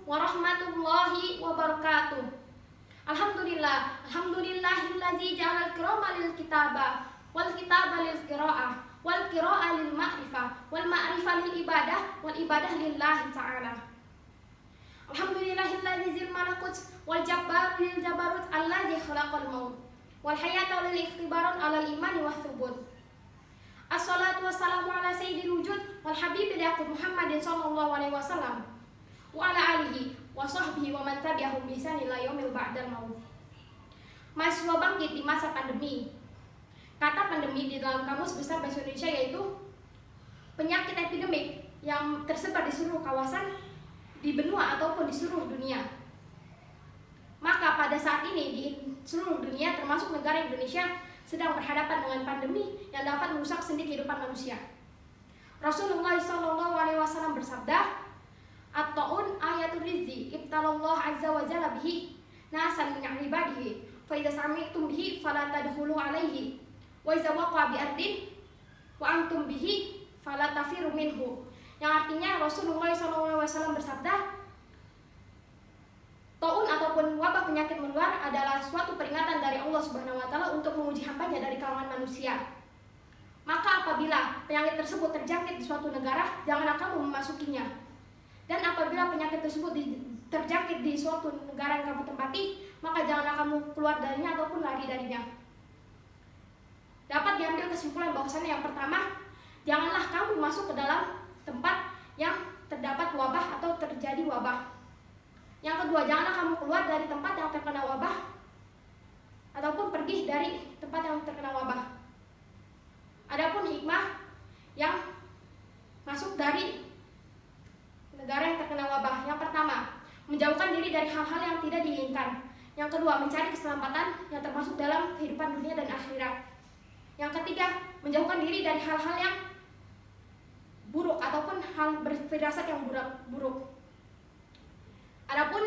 warahmatullahi wabarakatuh. Alhamdulillahillazi ja'alal kirama lil kitaba wal kitaba lil qiraah wal qiraah lil ma'rifah wal ma'rifah lil ibadah wal ibadah lillahi ta'ala. Alhamdulillahillazi zil malakut wal jabbar lil jabarut allazi khalaqal maut wal hayata lil ikhtibaran alal imani was subut. Assalatu wassalamu ala sayyidil wujud wal habibil yaqub Muhammadin sallallahu alaihi wasallam wa ala alihi wa sahbihi wa man tabi'ahum bi ihsan ila yaumil ba'dal maut. Mahasiswa bangkit di masa pandemi. Kata pandemi di dalam Kamus Besar Bahasa Indonesia yaitu penyakit epidemik yang tersebar di seluruh kawasan di benua ataupun di seluruh dunia. Maka pada saat ini di seluruh dunia termasuk negara Indonesia sedang berhadapan dengan pandemi yang dapat merusak sendi kehidupan manusia. Rasulullah SAW bersabda, "At-ta'un ayatul rizzi ibtalallah azza wa jalla bihi nasan min ibadihi fa idza sami'tum bihi fala tadkhulu alaihi wa idza waqa bi ardin wa antum bihi fala tafiru minhu." Yang artinya Rasulullah SAW bersabda, taun ataupun wabah penyakit menular adalah suatu peringatan dari Allah Subhanahu wa taala untuk menguji hambanya dari kalangan manusia. Maka apabila penyakit tersebut terjangkit di suatu negara, janganlah kamu memasukinya. Dan apabila penyakit tersebut terjangkit di suatu negara yang kamu tempati, maka janganlah kamu keluar darinya ataupun lari darinya. Dapat diambil kesimpulan bahwasannya yang pertama, janganlah kamu masuk ke dalam tempat yang terdapat wabah atau terjadi wabah. Yang kedua, janganlah kamu keluar dari tempat yang terkena wabah ataupun pergi dari tempat yang terkena wabah. Adapun hikmah yang masuk dari negara yang terkena wabah. Yang pertama, menjauhkan diri dari hal-hal yang tidak diinginkan. Yang kedua, mencari keselamatan yang termasuk dalam kehidupan dunia dan akhirat. Yang ketiga, menjauhkan diri dari hal-hal yang buruk ataupun hal berfirasat yang buruk. Adapun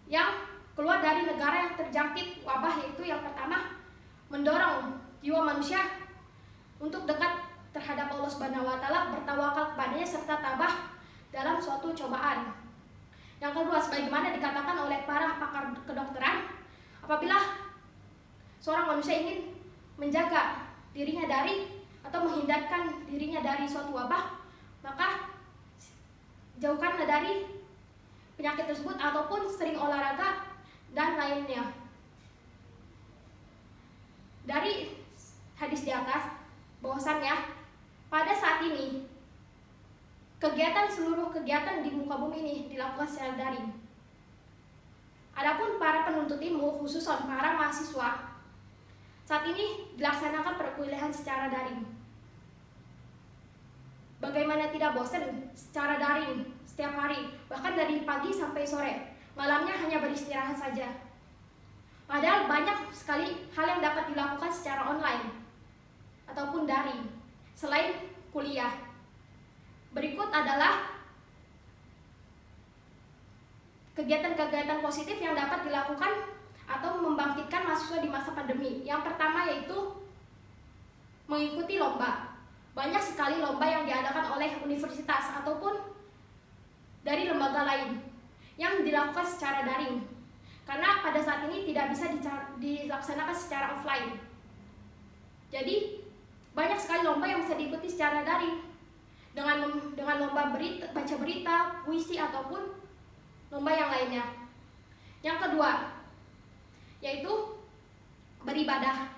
yang keluar dari negara yang terjangkit wabah yaitu yang pertama, mendorong jiwa manusia untuk dekat terhadap Allah Subhanahu wa taala, bertawakal kepadanya serta tabah dalam suatu cobaan. Yang kedua, sebagaimana dikatakan oleh para pakar kedokteran, apabila seorang manusia ingin menjaga dirinya dari atau menghindarkan dirinya dari suatu wabah, maka jauhkanlah dari penyakit tersebut ataupun sering olahraga dan lainnya. Dari hadis di atas bahwasannya pada saat ini seluruh kegiatan di muka bumi ini dilakukan secara daring. Adapun para penuntut ilmu, khususnya para mahasiswa, saat ini dilaksanakan perkuliahan secara daring. Bagaimana tidak bosan secara daring setiap hari, bahkan dari pagi sampai sore, malamnya hanya beristirahat saja. Padahal banyak sekali hal yang dapat dilakukan secara online ataupun daring selain kuliah. Berikut adalah kegiatan-kegiatan positif yang dapat dilakukan atau membangkitkan mahasiswa di masa pandemi. Yang pertama yaitu mengikuti lomba. Banyak sekali lomba yang diadakan oleh universitas ataupun dari lembaga lain yang dilakukan secara daring, karena pada saat ini tidak bisa dilaksanakan secara offline. Jadi banyak sekali lomba yang bisa diikuti secara daring dengan lomba baca berita, puisi ataupun lomba yang lainnya. Yang kedua yaitu beribadah.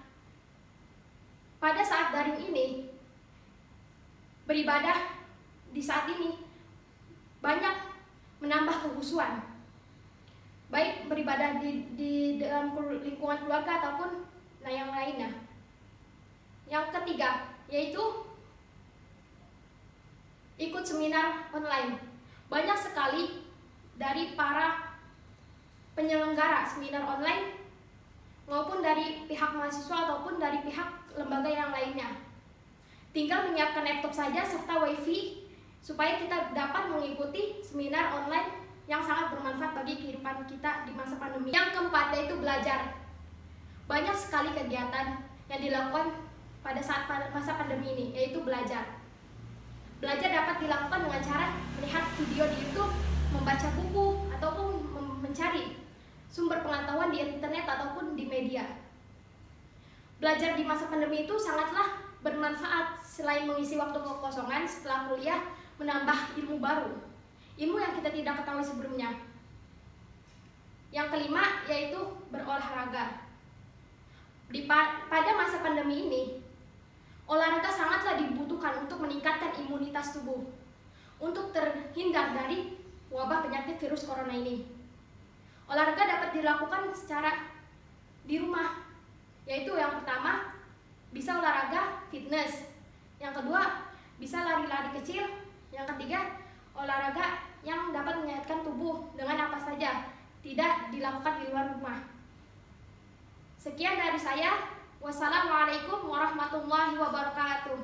Pada saat daring ini, beribadah di saat ini banyak menambah kekhusyuan, baik beribadah di dalam lingkungan keluarga ataupun yang lainnya. Yang ketiga yaitu ikut seminar online. Banyak sekali dari para penyelenggara seminar online maupun dari pihak mahasiswa ataupun dari pihak lembaga yang lainnya, tinggal menyiapkan laptop saja serta wifi supaya kita dapat mengikuti seminar online yang sangat bermanfaat bagi kehidupan kita di masa pandemi. Yang keempat yaitu belajar. Banyak sekali kegiatan yang dilakukan pada saat masa pandemi ini, yaitu belajar. Belajar dapat dilakukan dengan cara melihat video di YouTube membaca buku ataupun mencari sumber pengetahuan di internet ataupun di media. Belajar di masa pandemi itu sangatlah bermanfaat selain mengisi waktu kekosongan setelah kuliah, menambah ilmu baru, ilmu yang kita tidak ketahui sebelumnya. Yang kelima yaitu berolahraga. Pada masa pandemi ini, olahraga sangatlah dibutuhkan untuk meningkatkan imunitas tubuh, untuk terhindar dari wabah penyakit virus corona ini. Olahraga dapat dilakukan secara di rumah, yaitu yang pertama bisa olahraga fitness, yang kedua bisa lari-lari kecil, yang ketiga olahraga yang dapat menyehatkan tubuh dengan apa saja, tidak dilakukan di luar rumah. Sekian dari saya. Wassalamualaikum warahmatullahi wabarakatuh.